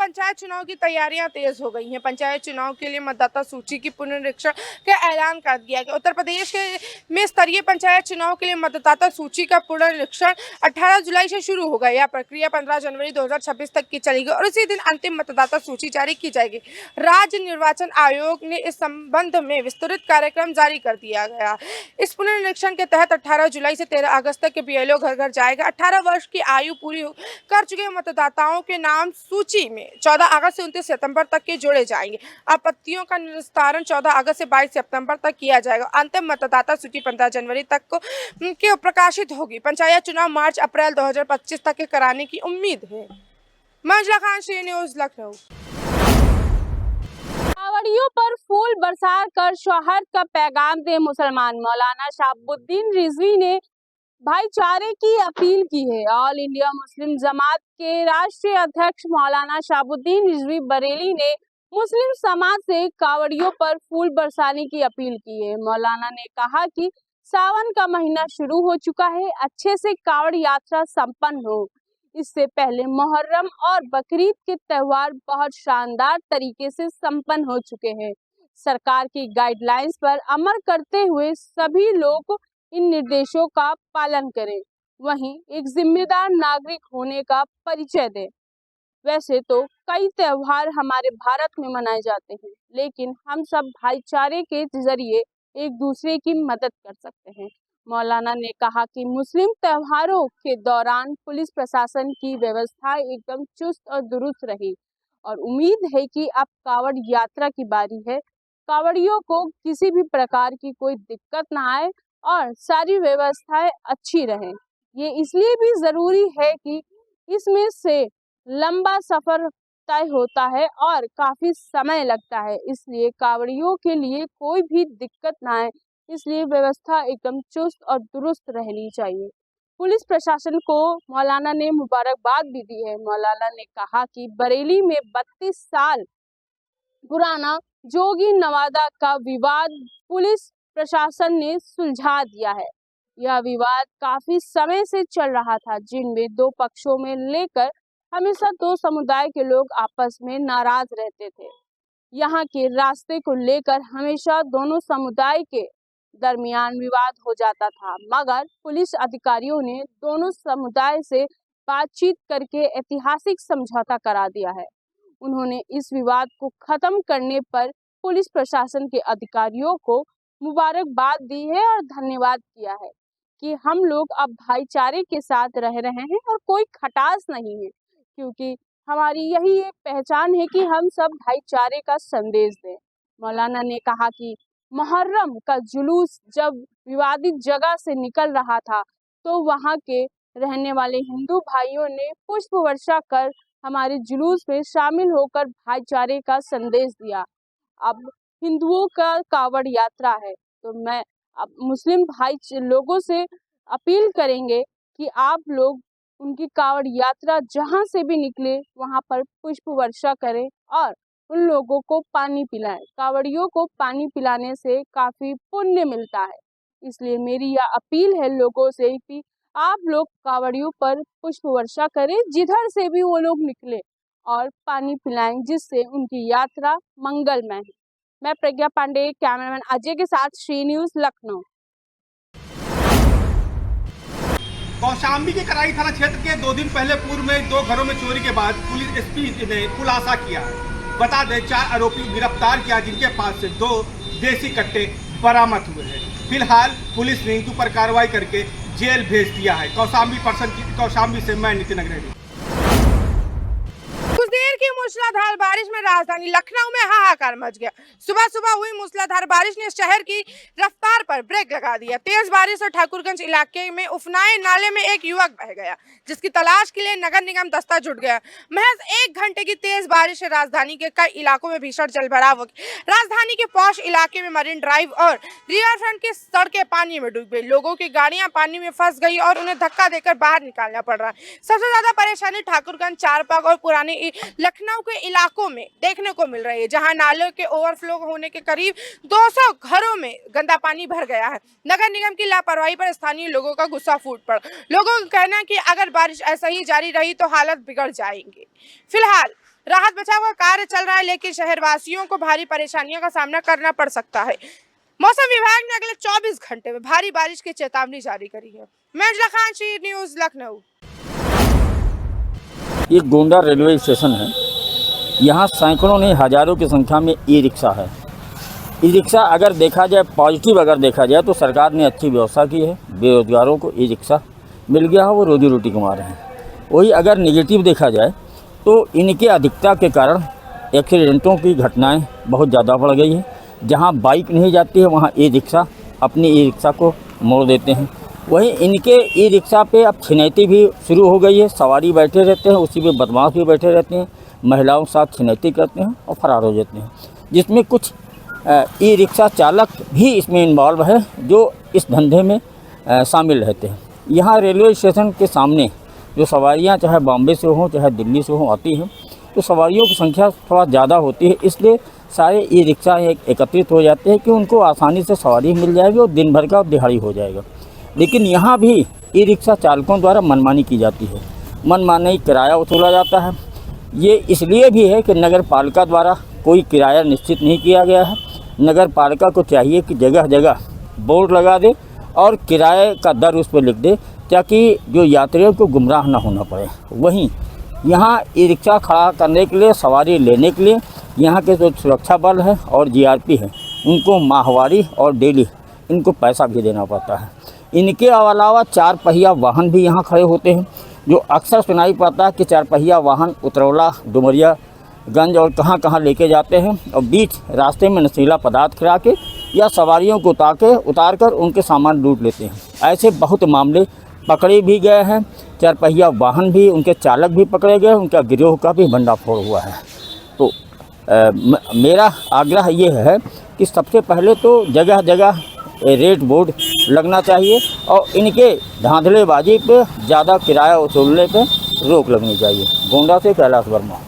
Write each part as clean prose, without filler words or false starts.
पंचायत चुनाव की तैयारियां तेज हो गई हैं। पंचायत चुनाव के लिए मतदाता सूची की पुनरीक्षण का ऐलान कर दिया गया। उत्तर प्रदेश में स्तरीय पंचायत चुनाव के लिए मतदाता सूची का पुनरीक्षण 18 जुलाई से शुरू होगा। यह प्रक्रिया 15 जनवरी 2026 तक की चलेगी और इसी दिन अंतिम मतदाता सूची जारी की जाएगी। राज्य निर्वाचन आयोग ने इस संबंध में विस्तृत कार्यक्रम जारी कर दिया गया। इस पुनरीक्षण के तहत 18 जुलाई से 13 अगस्त तक बीएलओ घर घर जाएगा। 18 वर्ष की आयु पूरी कर चुके मतदाताओं के नाम सूची में 14 अगस्त से 29 सितंबर तक के जोड़े जाएंगे। आपत्तियों का निस्तारण 14 अगस्त से 22 सितंबर तक किया जाएगा। अंतिम मतदाता सूची 15 जनवरी तक को प्रकाशित होगी। पंचायत चुनाव मार्च अप्रैल 2025 तक के कराने की उम्मीद है। मंजुला खान, श्री न्यूज़, लखनऊ। कावड़ियों पर फूल बरसा कर सौहार्द का पैगाम दे मुसलमान। मौलाना शहाबुद्दीन रिजवी ने भाईचारे की अपील की है। ऑल इंडिया मुस्लिम जमात के राष्ट्रीय अध्यक्ष मौलाना शहाबुद्दीन रिजवी बरेली ने मुस्लिम समाज से कावड़ियों पर फूल बरसाने की अपील की है। मौलाना ने कहा कि सावन का महीना शुरू हो चुका है, अच्छे से कावड़ यात्रा संपन्न हो। इससे पहले मुहर्रम और बकरीद के त्योहार बहुत शानदार तरीके से संपन्न हो चुके हैं। सरकार की गाइडलाइंस पर अमल करते हुए सभी लोग इन निर्देशों का पालन करें, वहीं एक जिम्मेदार नागरिक होने का परिचय दें। वैसे तो कई त्योहार हमारे भारत में मनाए जाते हैं, लेकिन हम सब भाईचारे के जरिए एक दूसरे की मदद कर सकते हैं। मौलाना ने कहा कि मुस्लिम त्योहारों के दौरान पुलिस प्रशासन की व्यवस्था एकदम चुस्त और दुरुस्त रही और उम्मीद है कि अब कावड़ यात्रा की बारी है। कावड़ियों को किसी भी प्रकार की कोई दिक्कत ना आए और सारी व्यवस्थाएं अच्छी रहें। ये इसलिए भी जरूरी है कि इसमें से लंबा सफर तय होता है और काफी समय लगता है, इसलिए कावड़ियों के लिए कोई भी दिक्कत ना आए, इसलिए व्यवस्था एकदम चुस्त और दुरुस्त रहनी चाहिए। पुलिस प्रशासन को मौलाना ने मुबारकबाद भी दी है। मौलाना ने कहा कि बरेली में 32 साल पुराना जोगी नवादा का विवाद पुलिस प्रशासन ने सुलझा दिया है। यह विवाद काफी समय से चल रहा था, जिनमें दो पक्षों में लेकर हमेशा दो समुदाय के लोग आपस में नाराज रहते थे। यहाँ के रास्ते को लेकर हमेशा दोनों समुदाय के दरमियान विवाद हो जाता था, मगर पुलिस अधिकारियों ने दोनों समुदाय से बातचीत करके ऐतिहासिक समझौता करा दिया है। उन्होंने इस विवाद को खत्म करने पर पुलिस प्रशासन के अधिकारियों को मुबारकबाद दी है और धन्यवाद किया है कि हम लोग अब भाईचारे के साथ रह रहे हैं और कोई खटास नहीं है, क्योंकि हमारी यही एक पहचान है कि हम सब भाईचारे का संदेश दें। मौलाना ने कहा कि मुहर्रम का जुलूस जब विवादित जगह से निकल रहा था तो वहां के रहने वाले हिंदू भाइयों ने पुष्प वर्षा कर हमारे जुलूस में शामिल होकर भाईचारे का संदेश दिया। अब हिंदुओं का कावड़ यात्रा है, तो मैं अब मुस्लिम भाई लोगों से अपील करेंगे कि आप लोग उनकी कावड़ यात्रा जहां से भी निकले वहां पर पुष्प वर्षा करें और उन लोगों को पानी पिलाएं। कावड़ियों को पानी पिलाने से काफी पुण्य मिलता है, इसलिए मेरी यह अपील है लोगों से कि आप लोग कावड़ियों पर पुष्प वर्षा करें, जिधर से भी वो लोग निकले, और पानी पिलाएं, जिससे उनकी यात्रा मंगलमय है। मैं प्रज्ञा पांडे, कैमरामैन अजय के साथ, श्री न्यूज़, लखनऊ। कौशाम्बी के कराई थाना क्षेत्र के 2 दिन पहले पूर्व में 2 घरों में चोरी के बाद पुलिस एसपी ने खुलासा किया। बता दें 4 आरोपी गिरफ्तार किया, जिनके पास से 2 देसी कट्टे बरामद हुए हैं। फिलहाल पुलिस ने इनके ऊपर कार्रवाई करके जेल भेज दिया है। कौशाम्बी से मैं नितिन अग्रणी। कुछ देर की मूसलाधार बारिश में राजधानी लखनऊ में हाहाकार मच गया। सुबह सुबह हुई मूसलाधार बारिश ने शहर की रफ्तार पर ब्रेक लगा दिया। तेज बारिश और ठाकुरगंज इलाके में उफनाए नाले में एक युवक बह गया, जिसकी तलाश के लिए नगर निगम दस्ता जुट गया। महज 1 घंटे की तेज बारिश से राजधानी के कई इलाकों में भीषण जलभराव हो गया। राजधानी के पौष इलाके में मरीन ड्राइव और रिवर फ्रंट की सड़कें पानी में डूब गई। लोगों की गाड़ियां पानी में फंस गई और उन्हें धक्का देकर बाहर निकालना पड़ रहा है। सबसे ज्यादा परेशानी ठाकुरगंज, चारबाग और पुराने लखनऊ के इलाकों में देखने को मिल रही है, जहां नालों के ओवरफ्लो होने के करीब 200 घरों में गंदा पानी भर गया है। नगर निगम की लापरवाही पर स्थानीय लोगों का गुस्सा फूट पड़ा। लोगों का कहना है कि अगर बारिश ऐसा ही जारी रही तो हालत बिगड़ जाएंगे। फिलहाल राहत बचाव का कार्य चल रहा है, लेकिन शहरवासियों को भारी परेशानियों का सामना करना पड़ सकता है। मौसम विभाग ने अगले 24 घंटे में भारी बारिश की चेतावनी जारी करी है। मैं खान, सी न्यूज़, लखनऊ। ये गोंडा रेलवे स्टेशन है। यहाँ सैकड़ों नहीं हज़ारों की संख्या में ई रिक्शा है। ई रिक्शा अगर देखा जाए, पॉजिटिव अगर देखा जाए तो सरकार ने अच्छी व्यवस्था की है। बेरोजगारों को ई रिक्शा मिल गया है, वो रोजी रोटी कमा रहे हैं। वही अगर निगेटिव देखा जाए तो इनके अधिकता के कारण एक्सीडेंटों की घटनाएं बहुत ज़्यादा बढ़ गई है। जहाँ बाइक नहीं जाती है वहाँ ई रिक्शा अपनी ई रिक्शा को मोड़ देते हैं। वहीं इनके ई रिक्शा पे अब छिनैती भी शुरू हो गई है। सवारी बैठे रहते हैं, उसी में बदमाश भी बैठे रहते हैं, महिलाओं के साथ छिनैती करते हैं और फरार हो जाते हैं, जिसमें कुछ ई रिक्शा चालक भी इसमें इन्वॉल्व है जो इस धंधे में शामिल रहते हैं। यहाँ रेलवे स्टेशन के सामने जो सवारियाँ चाहे बॉम्बे से हों चाहे दिल्ली से हों आती हैं, तो सवारियों की संख्या थोड़ा ज़्यादा होती है, इसलिए सारे ई रिक्शा एकत्रित हो जाते हैं कि उनको आसानी से सवारी मिल जाएगी और दिन भर का दिहाड़ी हो जाएगा। लेकिन यहाँ भी ई रिक्शा चालकों द्वारा मनमानी की जाती है, मनमानी किराया वसूला जाता है। ये इसलिए भी है कि नगर पालिका द्वारा कोई किराया निश्चित नहीं किया गया है। नगर पालिका को चाहिए कि जगह जगह बोर्ड लगा दे और किराए का दर उस पर लिख दे, ताकि जो यात्रियों को गुमराह ना होना पड़े। वहीं यहाँ ई रिक्शा खड़ा करने के लिए, सवारी लेने के लिए यहाँ के जो सुरक्षा बल है और जीआरपी है, उनको माहवारी और डेली इनको पैसा भी देना पड़ता है। इनके अलावा 4 पहिया वाहन भी यहाँ खड़े होते हैं, जो अक्सर सुनाई पड़ता है कि 4 पहिया वाहन उतरौला, डुमरियागंज और कहाँ कहाँ लेके जाते हैं और बीच रास्ते में नशीला पदार्थ खिला के या सवारियों को उतार कर उनके सामान लूट लेते हैं। ऐसे बहुत मामले पकड़े भी गए हैं। 4 पहिया वाहन भी, उनके चालक भी पकड़े गए, उनका गिरोह का भी भंडाफोड़ हुआ है। तो मेरा आग्रह ये है कि सबसे पहले तो जगह जगह रेट बोर्ड लगना चाहिए और इनके धांधलेबाजी पे, ज़्यादा किराया वसूलने पे रोक लगनी चाहिए। गोंडा से कैलाश वर्मा।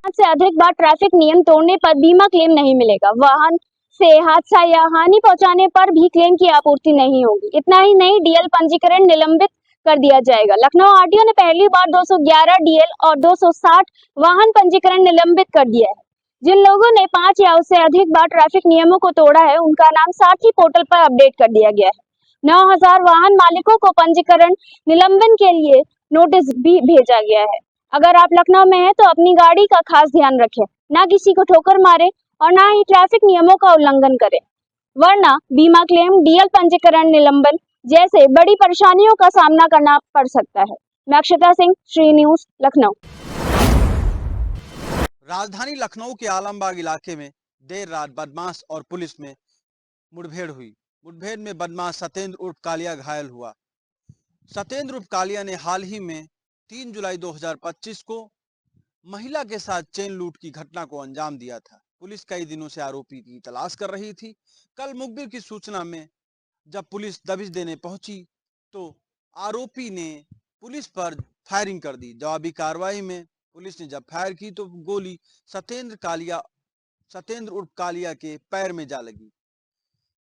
से अधिक बार ट्रैफिक नियम तोड़ने पर बीमा क्लेम नहीं मिलेगा। वाहन से हादसा या हानि पहुंचाने पर भी क्लेम की आपूर्ति नहीं होगी। इतना ही नहीं, डीएल पंजीकरण निलंबित कर दिया जाएगा। लखनऊ आरटीओ ने पहली बार 211 डीएल और 260 वाहन पंजीकरण निलंबित कर दिया है। जिन लोगों ने 5 या उससे अधिक बार ट्रैफिक नियमों को तोड़ा है, उनका नाम सारथी पोर्टल पर अपडेट कर दिया गया है। 9000 वाहन मालिकों को पंजीकरण निलंबन के लिए नोटिस भी भेजा गया है। अगर आप लखनऊ में हैं तो अपनी गाड़ी का खास ध्यान रखें, ना किसी को ठोकर मारे और ना ही ट्रैफिक नियमों का उल्लंघन करें, वरना बीमा क्लेम, डीएल पंजीकरण निलंबन जैसे बड़ी परेशानियों का सामना करना पड़ सकता है। मैं अक्षता सिंह, श्री न्यूज़, लखनऊ। राजधानी लखनऊ के आलमबाग इलाके में देर रात बदमाश और पुलिस में मुठभेड़ हुई। मुठभेड़ में बदमाश सत्येंद्र उर्फ कालिया घायल हुआ। सत्येंद्र उर्फ कालिया ने हाल ही में 3 जुलाई 2025 को महिला के साथ चेन लूट की घटना को अंजाम दिया था। पुलिस कई दिनों से आरोपी की तलाश कर रही थी। कल मुखबिर की सूचना में जब पुलिस दबिश देने पहुंची तो आरोपी ने पुलिस पर फायरिंग कर दी। जवाबी कार्रवाई में पुलिस ने जब फायर की तो गोली सत्येंद्र उर्फ कालिया के पैर में जा लगी।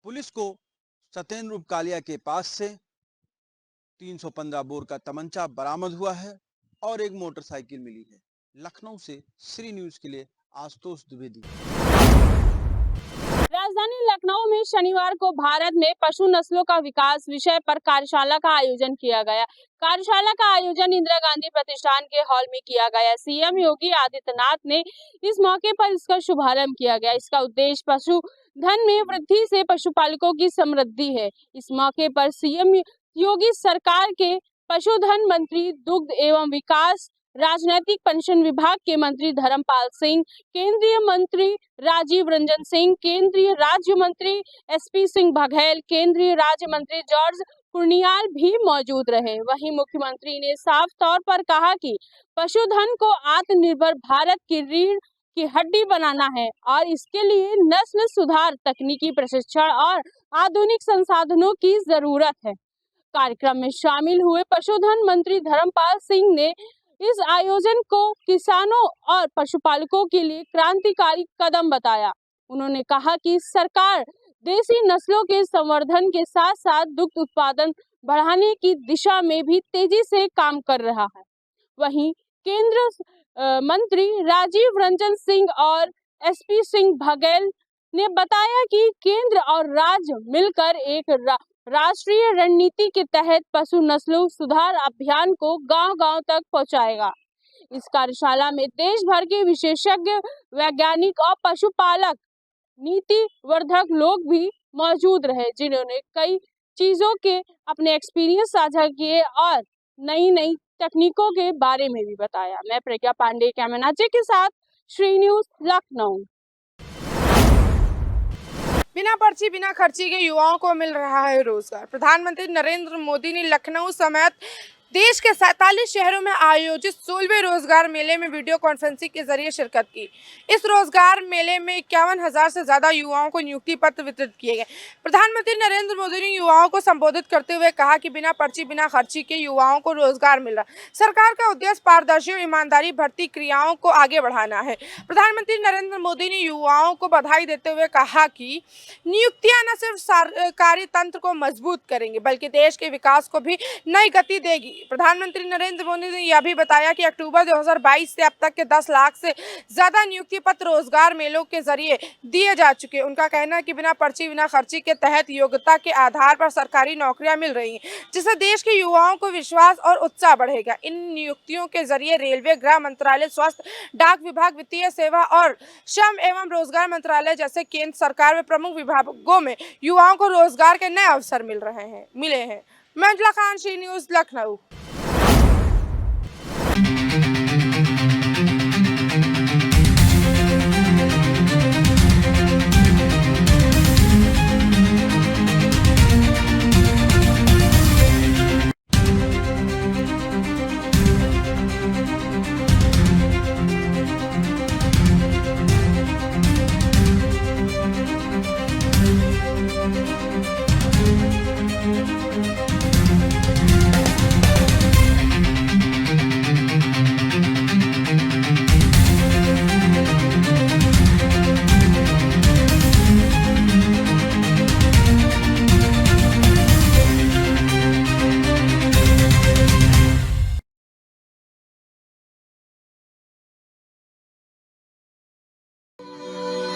पुलिस को सत्येंद्र उर्फ कालिया के पास से 315 बोर का तमंचा बरामद हुआ है और एक मोटरसाइकिल मिली है। लखनऊ से श्री न्यूज़ के लिए आशुतोष द्विवेदी। राजधानी लखनऊ में शनिवार को भारत में पशु नस्लों का विकास विषय पर कार्यशाला का आयोजन किया गया। कार्यशाला का आयोजन इंदिरा गांधी प्रतिष्ठान के हॉल में किया गया। सीएम योगी आदित्यनाथ ने इस मौके पर इसका शुभारंभ किया गया। इसका उद्देश्य पशुधन में वृद्धि से पशुपालकों की समृद्धि है। इस मौके पर सीएम योगी सरकार के पशुधन मंत्री, दुग्ध एवं विकास, राजनैतिक पेंशन विभाग के मंत्री धर्मपाल सिंह, केंद्रीय मंत्री राजीव रंजन सिंह, केंद्रीय राज्य मंत्री एसपी सिंह बघेल, केंद्रीय राज्य मंत्री जॉर्ज कुर्नियाल भी मौजूद रहे। वहीं मुख्यमंत्री ने साफ तौर पर कहा कि पशुधन को आत्मनिर्भर भारत की रीढ़ की हड्डी बनाना है और इसके लिए नस्ल सुधार, तकनीकी प्रशिक्षण और आधुनिक संसाधनों की जरूरत है। कार्यक्रम में शामिल हुए पशुधन मंत्री धर्मपाल सिंह ने इस आयोजन को किसानों और पशुपालकों के लिए क्रांतिकारी कदम बताया। उन्होंने कहा कि सरकार देसी नस्लों के संवर्धन के साथ साथ दुग्ध उत्पादन बढ़ाने की दिशा में भी तेजी से काम कर रहा है। वहीं केंद्र मंत्री राजीव रंजन सिंह और एसपी सिंह बघेल ने बताया कि केंद्र और राज्य मिलकर एक राष्ट्रीय रणनीति के तहत पशु नस्लों सुधार अभियान को गांव-गांव तक पहुंचाएगा। इस कार्यशाला में देश भर के विशेषज्ञ, वैज्ञानिक और पशुपालक नीति वर्धक लोग भी मौजूद रहे, जिन्होंने कई चीजों के अपने एक्सपीरियंस साझा किए और नई नई तकनीकों के बारे में भी बताया। मैं प्रज्ञा पांडे कैमराचे के साथ श्री न्यूज लखनऊ। बिना पर्ची बिना खर्ची के युवाओं को मिल रहा है रोजगार। प्रधानमंत्री नरेंद्र मोदी ने लखनऊ समेत देश के 47 शहरों में आयोजित 16वें रोजगार मेले में वीडियो कॉन्फ्रेंसिंग के जरिए शिरकत की। इस रोजगार मेले में 51,000 से ज्यादा युवाओं को नियुक्ति पत्र वितरित किए गए। प्रधानमंत्री नरेंद्र मोदी ने युवाओं को संबोधित करते हुए कहा कि बिना पर्ची बिना खर्ची के युवाओं को रोजगार मिल रहा। सरकार का उद्देश्य पारदर्शी और ईमानदारी भर्ती क्रियाओं को आगे बढ़ाना है। प्रधानमंत्री नरेंद्र मोदी ने युवाओं को बधाई देते हुए कहा कि नियुक्तियां न सिर्फ सरकारी तंत्र को मजबूत करेंगे बल्कि देश के विकास को भी नई गति देगी। प्रधानमंत्री नरेंद्र मोदी ने यह भी बताया कि अक्टूबर 2022 से अब तक के 10 लाख से ज्यादा नियुक्ति पत्र रोजगार मेलों के जरिए दिए जा चुके हैं। उनका कहना है कि बिना पर्ची बिना खर्ची के तहत योग्यता के आधार पर सरकारी नौकरियां मिल रही हैं, जिससे देश के युवाओं को विश्वास और उत्साह बढ़ेगा। इन नियुक्तियों के जरिए रेलवे, गृह मंत्रालय, स्वास्थ्य, डाक विभाग, वित्तीय सेवा और श्रम एवं रोजगार मंत्रालय जैसे केंद्र सरकार में प्रमुख विभागों में युवाओं को रोजगार के नए अवसर मिले हैं। मंजुला खान, श्री न्यूज लखनऊ।